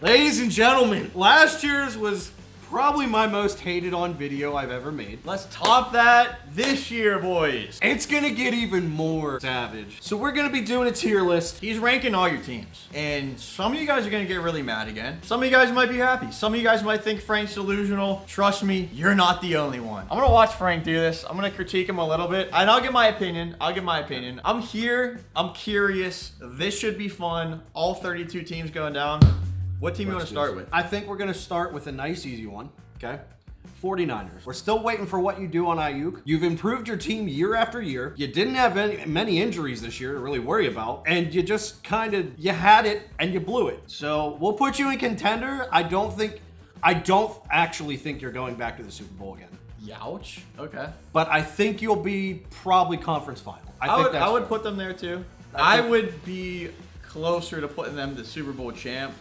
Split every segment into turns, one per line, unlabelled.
Ladies and gentlemen, last year's was probably my most hated on video I've ever made.
Let's top that this year, boys.
It's gonna get even more savage. So we're gonna be doing a tier list.
He's ranking all your teams. And some of you guys are going to get really mad again. Some of you guys might be happy. Some of you guys might think Frank's delusional. Trust me, you're not the only one. I'm going to watch Frank do this. I'm going to critique him a little bit. And I'll give my opinion. I'm here. I'm curious. This should be fun. All 32 teams going down. What team you want to start with?
I think we're gonna start with a nice easy one, okay? 49ers. We're still waiting for what you do on Ayuk. You've improved your team year after year. You didn't have many injuries this year to really worry about. And you just you had it and you blew it. So we'll put you in contender. I don't actually think you're going back to the Super Bowl again.
Youch. Okay.
But I think you'll be probably conference final.
I would put them there too. I would be closer to putting them the Super Bowl champ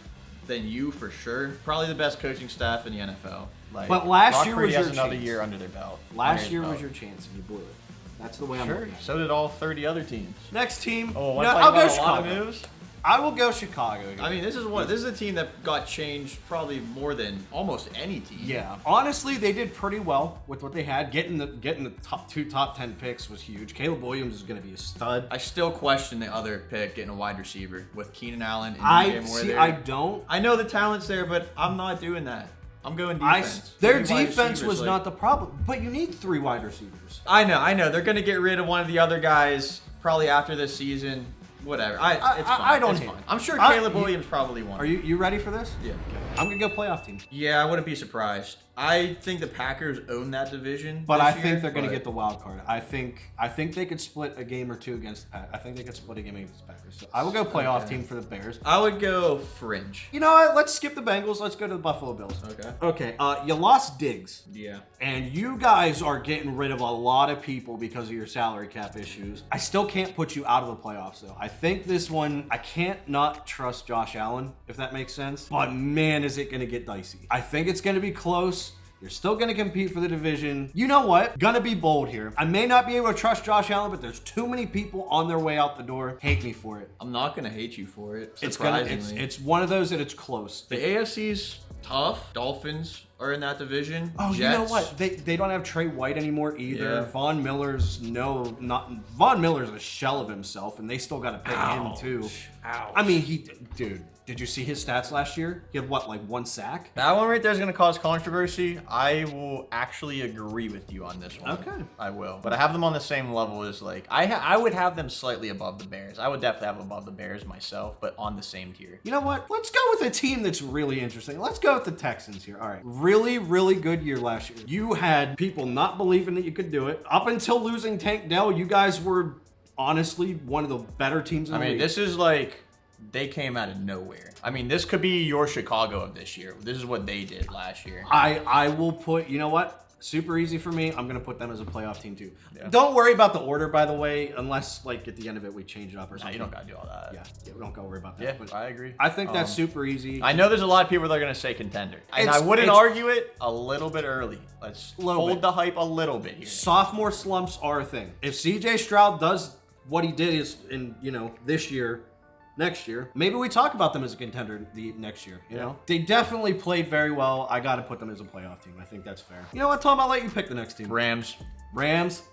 than you for sure. Probably the best coaching staff in the NFL.
But last year was your
another
chance.
year under their belt.
Last year was your chance and you blew it. That's the way I'm looking at it.
So did all 30 other teams.
Next team.
Oh,
I'll go
a lot
Chicago.
of moves.
I will go Chicago again.
I mean, this is a team that got changed probably more than almost any team.
Yeah, honestly, they did pretty well with what they had. Getting the top 10 picks was huge. Caleb Williams is going to be a stud.
I still question the other pick getting a wide receiver with Keenan Allen and DJ Moore there.
I don't.
I know the talent's there, but I'm not doing that. I'm going defense.
Their defense was not the problem, but you need 3 wide receivers.
I know. They're going to get rid of one of the other guys probably after this season. Whatever. It's fine.
I don't hate it.
I'm sure Caleb Williams probably won.
Are you ready for this?
Yeah.
Okay. I'm gonna go playoff team.
Yeah, I wouldn't be surprised. I think the Packers own that division.
But I think they're gonna get the wild card. I think they could split a game or two against the Packers. I think they could split a game against the Packers. So I will go playoff team for the Bears.
I would go fringe.
You know what? Let's skip the Bengals. Let's go to the Buffalo Bills. Okay. You lost Diggs.
Yeah.
And you guys are getting rid of a lot of people because of your salary cap issues. I still can't put you out of the playoffs, though. I think this one, I can't not trust Josh Allen, if that makes sense. But man, is it going to get dicey. I think it's going to be close. You're still going to compete for the division. You know what? Gonna be bold here. I may not be able to trust Josh Allen, but there's too many people on their way out the door. Hate me for it.
I'm not going to hate you for it.
It's one of those that it's close.
The AFC's tough. Dolphins are in that division.
Oh,
Jets.
You know what? They don't have Trey White anymore either.
Yeah.
Von Miller's a shell of himself, and they still got to pick him too.
Ouch.
I mean, dude, did you see his stats last year? He had what, like 1 sack?
That one right there is going to cause controversy. I will actually agree with you on this one.
Okay.
I will. But I have them on the same level as I would have them slightly above the Bears. I would definitely have them above the Bears myself, but on the same tier.
You know what? Let's go with a team that's really interesting. Let's go with the Texans here. All right. Really, really good year last year. You had people not believing that you could do it. Up until losing Tank Dell, you guys were honestly one of the better teams in the league.
This is they came out of nowhere. I mean, this could be your Chicago of this year. This is what they did last year.
I will put, you know what? Super easy for me. I'm going to put them as a playoff team too.
Yeah.
Don't worry about the order, by the way, unless at the end of it we change it up or something.
You don't got to do all that.
Yeah, we don't got to worry about that.
Yeah,
but
I agree.
I think that's super easy.
I know there's a lot of people that are going to say contender. And I wouldn't argue it a little bit early. Let's hold the hype a little bit here.
Sophomore slumps are a thing. If CJ Stroud does what he did in this year, next year, maybe we talk about them as a contender the next year. You know, they definitely played very well. I got to put them as a playoff team. I think that's fair. You know what, Tom? I'll let you pick the next team.
Rams.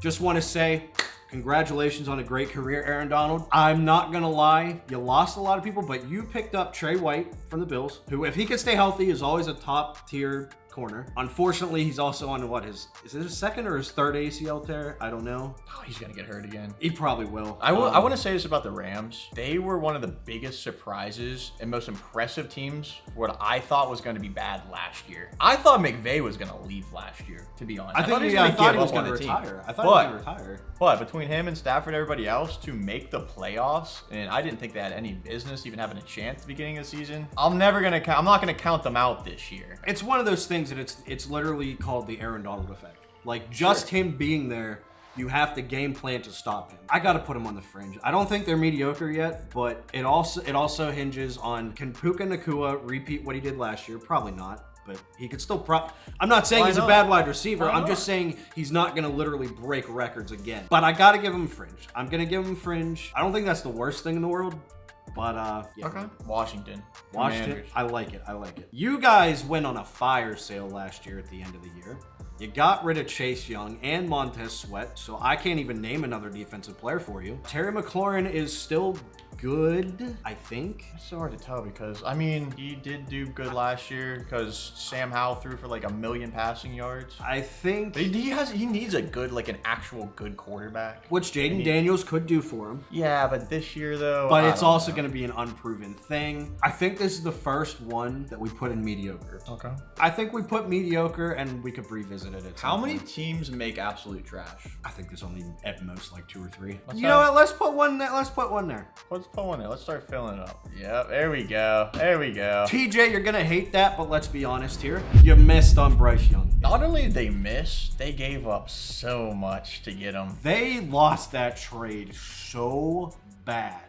Just want to say congratulations on a great career, Aaron Donald. I'm not gonna lie, you lost a lot of people, but you picked up Trey White from the Bills, who, if he could stay healthy, is always a top tier corner. Unfortunately, he's also on is it his second or his third ACL tear? I don't know.
Oh, he's gonna get hurt again.
He probably will.
I want to say this about the Rams. They were one of the biggest surprises and most impressive teams for what I thought was going to be bad last year. I thought McVay was going to leave last year, to be honest.
I thought he was going to retire. I thought he was going to retire.
But between him and Stafford and everybody else to make the playoffs, and I didn't think they had any business even having a chance at the beginning of the season. I'm not going to count them out this year.
It's one of those things that it's literally called the Aaron Donald effect. Like, just him being there, you have to game plan to stop him. I got to put him on the fringe. I don't think they're mediocre yet, but it also hinges on, can Puka Nacua repeat what he did last year? Probably not, but he could still I'm not saying he's a bad wide receiver. I'm just saying he's not going to literally break records again. But I got to give him fringe. I'm going to give him fringe. I don't think that's the worst thing in the world, But yeah.
Okay. Washington.
Washington, I like it. I like it. You guys went on a fire sale last year at the end of the year. You got rid of Chase Young and Montez Sweat, so I can't even name another defensive player for you. Terry McLaurin is still good, I think.
It's so hard to tell because, I mean, he did do good last year because Sam Howell threw for like 1 million passing yards.
I think...
But he needs a good, like an actual good quarterback.
Which Jaden Daniels could do for him.
Yeah, but this year though...
But it's also going to be an unproven thing. I think this is the first one that we put in mediocre.
Okay.
I think we put mediocre and we could revisit it at some
How many
point.
teams make absolute trash?
I think there's only at most like 2 or 3.
Let's
You know what? Let's put one there. Let's put one there.
Let's put one in. Let's start filling it up. Yep, there we go. There we go.
TJ, you're gonna hate that, but let's be honest here. You missed on Bryce Young.
Not only did they miss, they gave up so much to get him.
They lost that trade so bad.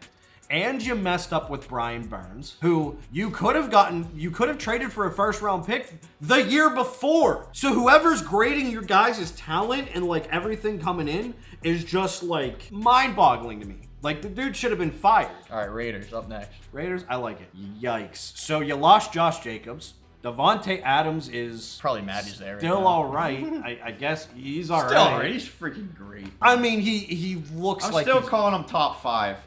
And you messed up with Brian Burns, who you could have traded for a first-round pick the year before. So whoever's grading your guys' talent and like everything coming in is just like mind-boggling to me. Like the dude should have been fired.
All right, Raiders up next.
Raiders, I like it. Yikes. So you lost Josh Jacobs. Devontae Adams is
Probably mad he's there.
still
right now.
all right. I guess he's all right.
Still all right. He's freaking great.
I mean, he looks
I'm
like
still
he's-
calling him top 5.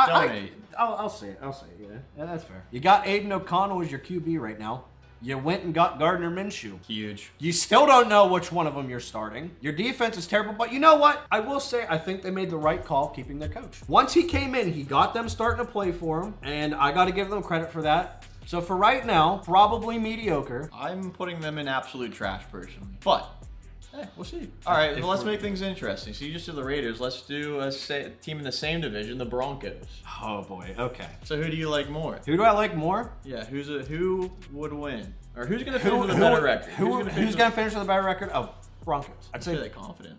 Donate.
I'll say it. Yeah, that's fair. You got Aiden O'Connell as your QB right now. You went and got Gardner Minshew.
Huge.
You still don't know which one of them you're starting. Your defense is terrible, but you know what? I will say I think they made the right call keeping their coach. Once he came in, he got them starting to play for him, and I got to give them credit for that. So for right now, probably mediocre.
I'm putting them in absolute trash personally. But, we'll see. All right, well, let's make things interesting. So you just did the Raiders. Let's do a team in the same division, the Broncos.
Oh boy, okay.
So who do you like more?
Who do I like more?
Yeah, who would win? Or who's going to finish with a better record?
Who's going to finish with a better record? Oh, Broncos. I'd
Say
say
that confident.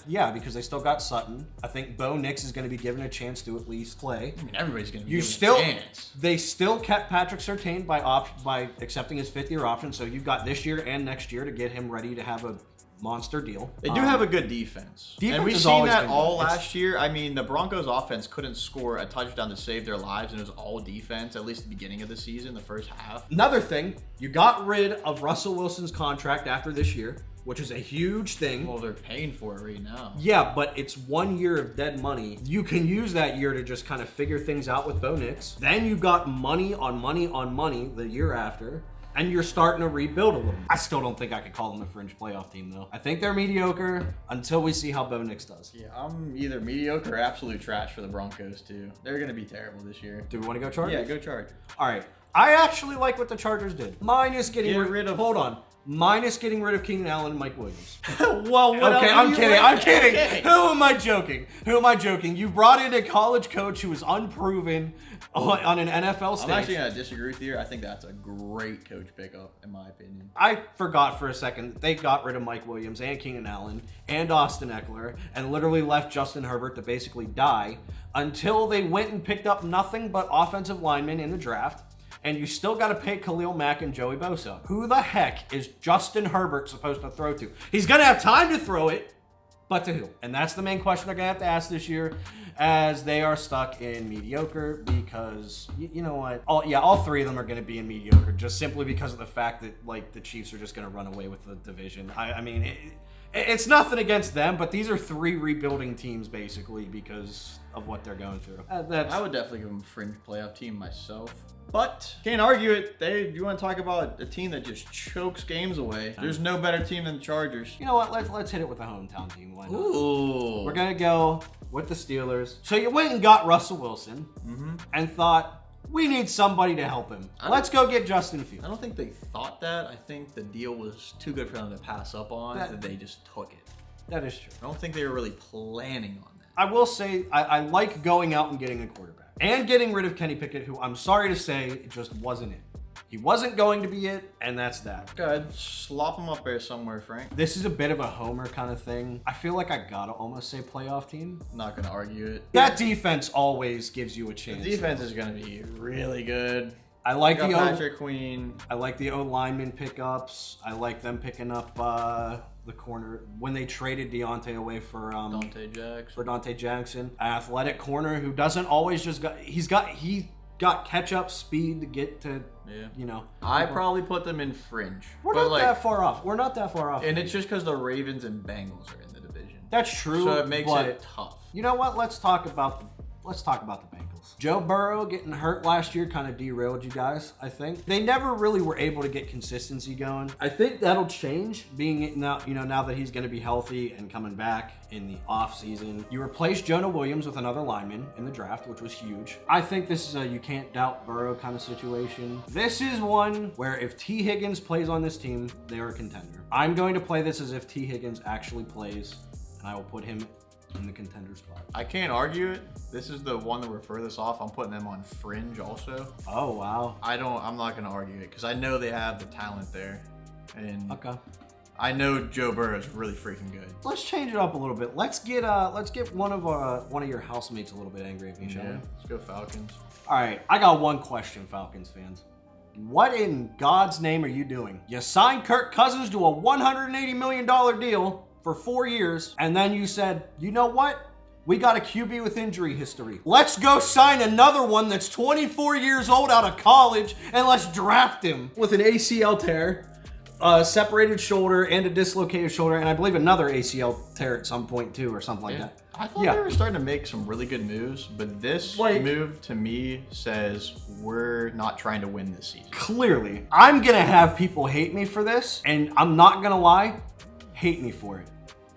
yeah, because they still got Sutton. I think Bo Nix is going to be given a chance to at least play.
I mean, everybody's going to be
You
given
still,
a chance.
they still kept Patrick Surtain by accepting his 5th-year option. So you've got this year and next year to get him ready to have a monster deal.
They do have a good defense.
Defense
And we've
has
seen
always
that
been
all
good.
last year. I mean, the Broncos offense couldn't score a touchdown to save their lives, and it was all defense, at least at the beginning of the season, the first half.
Another thing, you got rid of Russell Wilson's contract after this year, which is a huge thing.
Well, they're paying for it right now.
Yeah, but it's 1 year of dead money. You can use that year to just kind of figure things out with Bo Nix. Then you got money on money on money the year after. And you're starting to rebuild a little. I still don't think I could call them a fringe playoff team, though. I think they're mediocre until we see how Bo Nix does.
Yeah, I'm either mediocre or absolute trash for the Broncos, too. They're going to be terrible this year.
Do we want to go Chargers?
Yeah, go Chargers.
All right. I actually like what the Chargers did. Minus getting
Get rid of-
Hold on. Minus getting rid of Keenan Allen and Mike Williams.
Well, what
Okay,
else
I'm
do you
kidding.
like?
I'm kidding.
Okay.
Who am I joking? Who am I joking? You brought in a college coach who is unproven on an NFL stage.
I'm actually going to disagree with you. I think that's a great coach pickup, in my opinion.
I forgot for a second. They got rid of Mike Williams and Keenan Allen and Austin Eckler and literally left Justin Herbert to basically die until they went and picked up nothing but offensive linemen in the draft. And you still got to pay Khalil Mack and Joey Bosa. Who the heck is Justin Herbert supposed to throw to? He's going to have time to throw it, but to who? And that's the main question they're going to have to ask this year, as they are stuck in mediocre because, you know what? All 3 of them are going to be in mediocre just simply because of the fact that, like, the Chiefs are just going to run away with the division. I mean, it's nothing against them, but these are 3 rebuilding teams, basically, because of what they're going through.
I would definitely give them a fringe playoff team myself. But can't argue it. You want to talk about a team that just chokes games away? There's no better team than the Chargers.
You know what? Let's hit it with a hometown team. Why not?
Ooh.
We're gonna go with the Steelers. So you went and got Russell Wilson and thought we need somebody to help him. Let's go get Justin
I
Fields.
don't think they thought that. I think the deal was too good for them to pass up on, that they just took it.
That is true.
I don't think they were really planning on that.
I will say I like going out and getting a quarterback and getting rid of Kenny Pickett, who I'm sorry to say it just wasn't it. He wasn't going to be it, and that's that.
Go ahead, slop them up there somewhere, Frank.
This is a bit of a homer kind of thing. I feel like I gotta almost say playoff team.
Not gonna argue it.
That defense always gives you a chance.
The defense is gonna be really good.
I like
Got
the
Patrick Queen.
I like the O lineman pickups. I like them picking up the corner when they traded Deontay away for
Dante Jackson.
Dante Jackson, an athletic corner who doesn't always just got. He got catch-up speed to get to,
I probably put them in fringe.
We're not that far off. We're not that far off.
And it's just because the Ravens and Bengals are in the division.
That's true.
So it makes it tough.
You know what? Let's talk about the Bengals. Joe Burrow getting hurt last year kind of derailed you guys, I think. They never really were able to get consistency going. I think that'll change being now that he's going to be healthy and coming back in the offseason. You replaced Jonah Williams with another lineman in the draft, which was huge. I think this is a you can't doubt Burrow kind of situation. This is one where if T. Higgins plays on this team, they're a contender. I'm going to play this as if T. Higgins actually plays, and I will put him in the contender spot.
I can't argue it. This is the one that we're furthest off. I'm putting them on fringe also.
Oh, wow.
I'm not going to argue it because I know they have the talent there. And
okay.
I know Joe Burrow is really freaking good.
Let's change it up a little bit. Let's get one of your housemates a little bit angry at me, shall we?
Let's go Falcons.
All right, I got one question, Falcons fans. What in God's name are you doing? You signed Kirk Cousins to a $180 million deal for 4 years, and then you said, you know what? We got a QB with injury history. Let's go sign another one that's 24 years old out of college, and let's draft him with an ACL tear, a separated shoulder, and a dislocated shoulder, and I believe another ACL tear at some point too, or something like that.
I thought they were starting to make some really good moves, but this move to me says we're not trying to win this season.
Clearly. I'm going to have people hate me for this, and I'm not going to lie, hate me for it.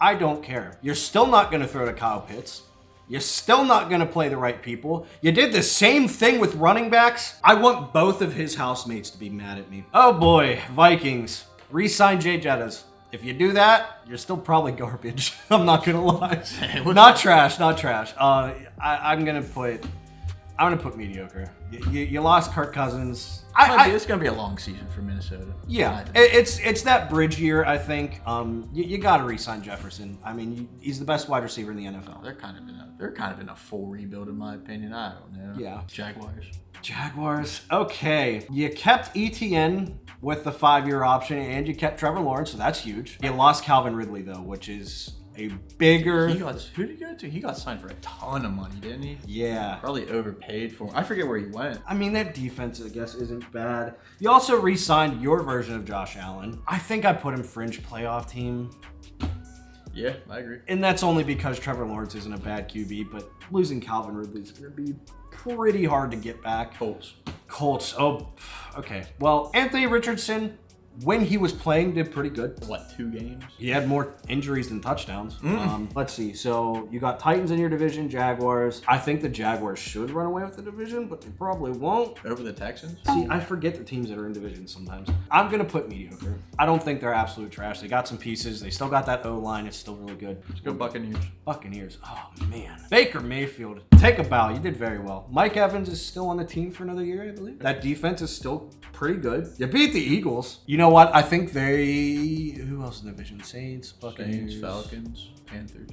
I don't care. You're still not going to throw to Kyle Pitts. You're still not going to play the right people. You did the same thing with running backs. I want both of his housemates to be mad at me. Oh boy, Vikings. Re-sign Jay Jettas. If you do that, you're still probably garbage. I'm not going to lie. Not trash. I'm going to put mediocre. You lost Kirk Cousins.
It's going to be a long season for Minnesota.
Yeah, it's that bridge year, I think. You got to re-sign Jefferson. I mean, he's the best wide receiver in the NFL.
They're kind of in a full rebuild, in my opinion. I don't know.
Yeah.
Jaguars.
Okay. You kept ETN with the 5-year option, and you kept Trevor Lawrence, so that's huge. You lost Calvin Ridley, though, which is a bigger...
Who did he go to? He got signed for a ton of money, didn't he?
Yeah.
Probably overpaid for him. I forget where he went.
I mean, that defense, I guess, isn't bad. You also re-signed your version of Josh Allen. I think I put him fringe playoff team.
Yeah, I agree.
And that's only because Trevor Lawrence isn't a bad QB, but losing Calvin Ridley is going to be pretty hard to get back. Colts. Oh, okay. Well, Anthony Richardson, when he was playing, did pretty good.
What, 2 games?
He had more injuries than touchdowns. Let's see. So you got Titans in your division, Jaguars. I think the Jaguars should run away with the division, but they probably won't.
Over the Texans?
See, I forget the teams that are in divisions sometimes. I'm going to put mediocre. I don't think they're absolute trash. They got some pieces. They still got that O-line. It's still really good.
Let's go Buccaneers.
Buccaneers. Oh, man. Baker Mayfield. Take a bow. You did very well. Mike Evans is still on the team for another year, I believe. That defense is still pretty good. You beat the Eagles. You know what? I think who else in the division? Saints, Buccaneers,
Falcons, Panthers.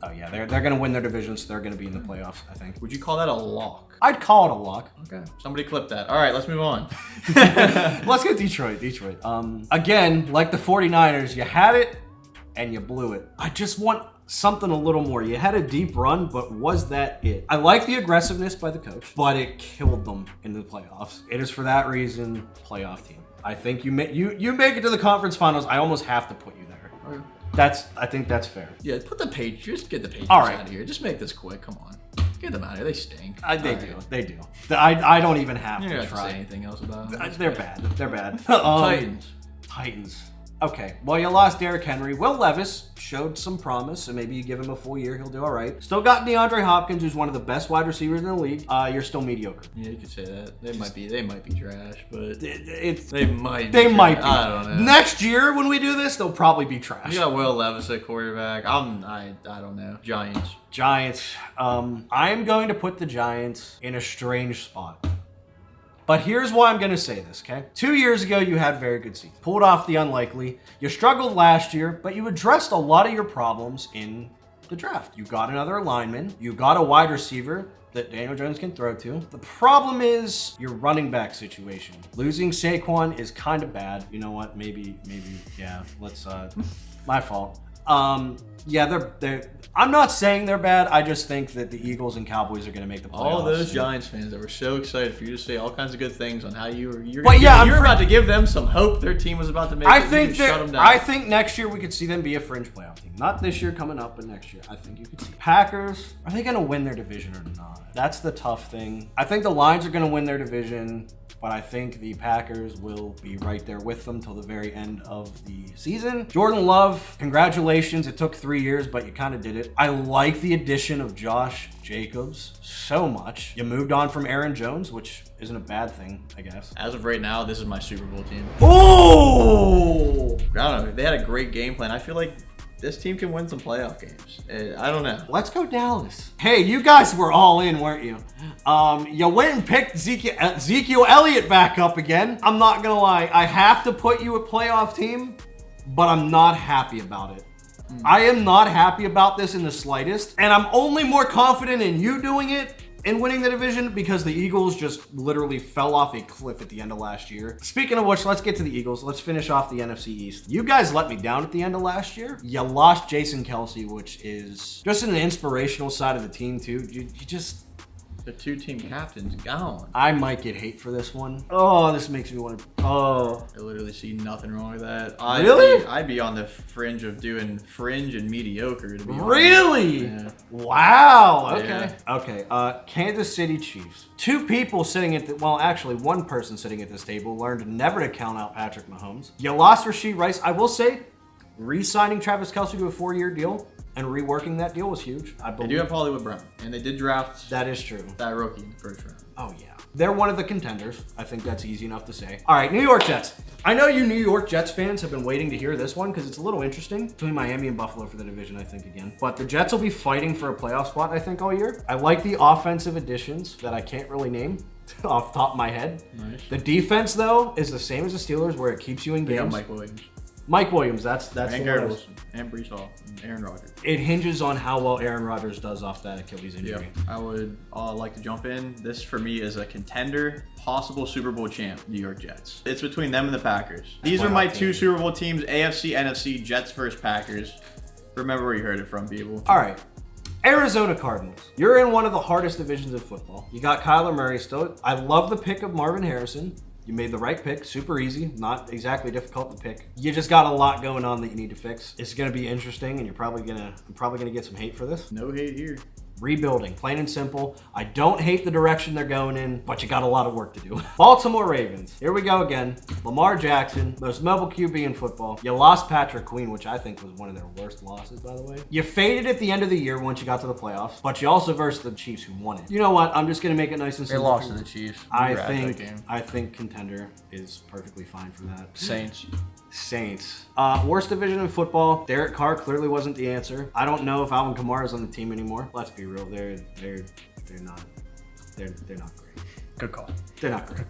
Oh yeah, they're going to win their division, so they're going to be in the playoffs, I think.
Would you call that a lock?
I'd call it a lock.
Okay. Somebody clip that. All right, let's move on.
Let's go Detroit. Again, like the 49ers, you had it and you blew it. I just want something a little more. You had a deep run, but was that it? I like the aggressiveness by the coach, but it killed them in the playoffs. It is for that reason, playoff team. I think you make it to the conference finals. I almost have to put you there.
Okay.
I think that's fair.
Yeah, put the Patriots. Just get the Patriots
right.
out of here. Just make this quick. Come on. Get them out of here. They stink.
They do. I don't even have
You
to
don't have
try.
to say anything else about them.
They're bad. Titans. Okay, well, you lost Derrick Henry. Will Levis showed some promise, so maybe you give him a full year, he'll do all right. Still got DeAndre Hopkins, who's one of the best wide receivers in the league. You're still mediocre.
Yeah, you could say that. They might be trash, but
They
might
be.
I don't know.
Next year, when we do this, they'll probably be trash.
You got Will Levis at quarterback. I don't know.
Giants. I'm going to put the Giants in a strange spot. But here's why I'm going to say this, okay? 2 years ago, you had very good season. Pulled off the unlikely. You struggled last year, but you addressed a lot of your problems in the draft. You got another lineman. You got a wide receiver that Daniel Jones can throw to. The problem is your running back situation. Losing Saquon is kind of bad. You know what? Maybe, yeah. Let's, my fault. Yeah, I'm not saying they're bad. I just think that the Eagles and Cowboys are going to make the playoffs.
All those Giants fans that were so excited for you to say all kinds of good things on how you're about to give them some hope. Their team was about to make. Shut them down.
I think next year we could see them be a fringe playoff team. Not this year coming up, but next year. I think you could see Packers. Are they going to win their division or not? That's the tough thing. I think the Lions are going to win their division, but I think the Packers will be right there with them till the very end of the season. Jordan Love, congratulations. It took 3 years, but you kind of did it. I like the addition of Josh Jacobs so much. You moved on from Aaron Jones, which isn't a bad thing, I guess.
As of right now, this is my Super Bowl team.
Oh!
I don't know. They had a great game plan. I feel like this team can win some playoff games. I don't know.
Let's go Dallas. Hey, you guys were all in, weren't you? You went and picked Ezekiel Elliott back up again. I'm not gonna lie. I have to put you a playoff team, but I'm not happy about it. I am not happy about this in the slightest, and I'm only more confident in you doing it and winning the division because the Eagles just literally fell off a cliff at the end of last year. Speaking of which, let's get to the Eagles. Let's finish off the NFC East. You guys let me down at the end of last year. You lost Jason Kelsey, which is just an inspirational side of the team too. You just...
The 2-team captain's gone.
I might get hate for this one. Oh, this makes me want to... Oh.
I literally see nothing wrong with that.
Really?
I'd be on the fringe of doing fringe and mediocre. To be
really?
Yeah.
Wow. Okay.
Yeah.
Okay. Kansas City Chiefs. Two people sitting at the... Well, actually, one person sitting at this table learned never to count out Patrick Mahomes. You lost Rashee Rice. I will say, re-signing Travis Kelce to a 4-year deal and reworking that deal was huge. I believe.
They do have Hollywood Brown, and they did draft
that is true.
That rookie in the first round.
Oh, yeah. They're one of the contenders. I think that's easy enough to say. All right, New York Jets. I know you New York Jets fans have been waiting to hear this one because it's a little interesting between Miami and Buffalo for the division, I think, again. But the Jets will be fighting for a playoff spot, I think, all year. I like the offensive additions that I can't really name off the top of my head.
Nice.
The defense, though, is the same as the Steelers where it keeps you in
They got
games.
Mike Williams.
Mike Williams, that's
and Garrett Wilson, and Brees Hall, and Aaron Rodgers.
It hinges on how well Aaron Rodgers does off that Achilles injury.
Yeah, I would like to jump in. This, for me, is a contender, possible Super Bowl champ, New York Jets. It's between them and the Packers. These are my two Super Bowl teams, AFC, NFC, Jets versus Packers. Remember where you heard it from, people.
All right. Arizona Cardinals. You're in one of the hardest divisions of football. You got Kyler Murray still. I love the pick of Marvin Harrison. You made the right pick. Super easy. Not exactly difficult to pick. You just got a lot going on that you need to fix. It's going to be interesting, and I'm probably gonna get some hate for this.
No hate here.
Rebuilding, plain and simple. I don't hate the direction they're going in, but you got a lot of work to do. Baltimore Ravens. Here we go again. Lamar Jackson, most mobile QB in football. You lost Patrick Queen, which I think was one of their worst losses, by the way. You faded at the end of the year once you got to the playoffs, but you also versed the Chiefs who won it. You know what? I'm just going to make it nice and simple.
They lost to the Chiefs.
I think contender is perfectly fine for that.
Saints.
Worst division in football. Derek Carr clearly wasn't the answer. I don't know if Alvin Kamara's on the team anymore. Let's be real. They're not great.
Good call.
They're not great.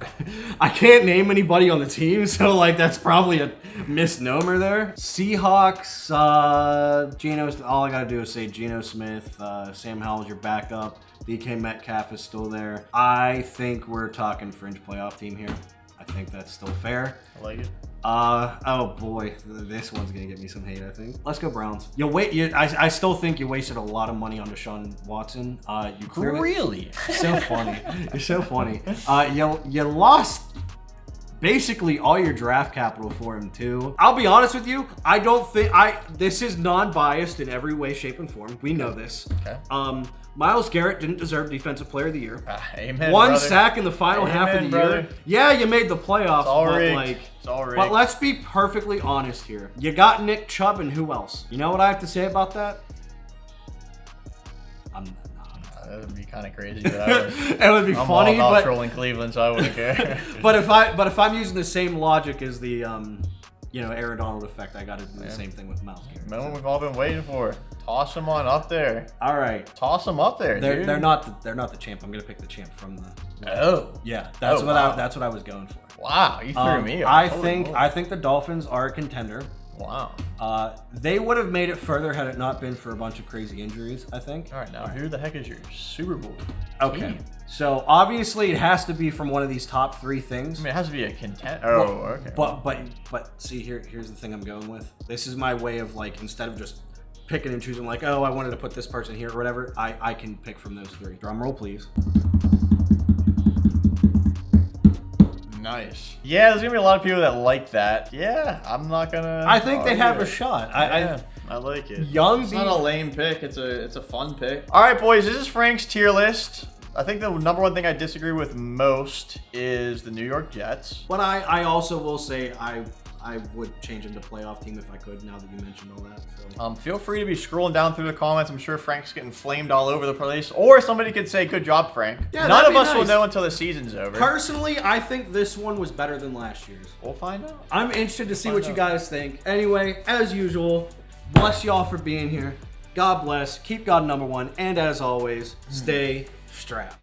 I can't name anybody on the team, so like that's probably a misnomer there. Seahawks, all I gotta do is say Geno Smith, Sam Howell's your backup. DK Metcalf is still there. I think we're talking fringe playoff team here. I think that's still fair.
I like it.
Oh boy, this one's gonna get me some hate, I think. Let's go Browns. I still think you wasted a lot of money on Deshaun Watson. You clearly...
Really?
You're so funny. You're so funny. You lost basically all your draft capital for him too. I'll be honest with you. I don't think this is non-biased in every way, shape, and form. We know this.
Okay.
Myles Garrett didn't deserve Defensive Player of the Year.
Amen,
One
brother.
sack in the final half of the year. Yeah, you made the playoffs,
It's all rigged.
but let's be perfectly honest here. You got Nick Chubb and who else? You know what I have to say about that?
That would be kind of crazy. It
would be funny,
all about
but
trolling Cleveland, so I wouldn't care.
but if I'm using the same logic as the Aaron Donald effect, I got to do the same thing with Myles Garrett.
Moment we've all been waiting for. Toss him on up there.
All right.
Toss him up there, dude.
They're not the champ. I'm gonna pick the champ from the.
Oh.
Yeah, that's what I was going for.
Wow, you threw me.
I think the Dolphins are a contender.
Wow.
They would have made it further had it not been for a bunch of crazy injuries, I think.
All right, now who the heck is your Super Bowl
Okay.
team?
So obviously it has to be from one of these top three things.
I mean, it has to be a contender. Okay.
But see, here's the thing I'm going with. This is my way of like, instead of just picking and choosing like, oh, I wanted to put this person here or whatever, I can pick from those 3. Drum roll, please.
Nice. Yeah, there's gonna be a lot of people that like that. Yeah, I'm not gonna.
I think they have a shot.
I like it.
Young
It's
beef.
not a lame pick. It's a fun pick. All right, boys. This is Frank's tier list. I think the number one thing I disagree with most is the New York Jets.
But I also will say I would change him to playoff team if I could, now that you mentioned all that. So.
Feel free to be scrolling down through the comments. I'm sure Frank's getting flamed all over the place. Or somebody could say, good job, Frank.
Yeah,
None of
that'd be
us will
nice.
know until the season's over.
Personally, I think this one was better than last year's.
We'll find out.
I'm interested to see what you guys think. Anyway, as usual, bless y'all for being here. God bless. Keep God number one. And as always, stay strapped.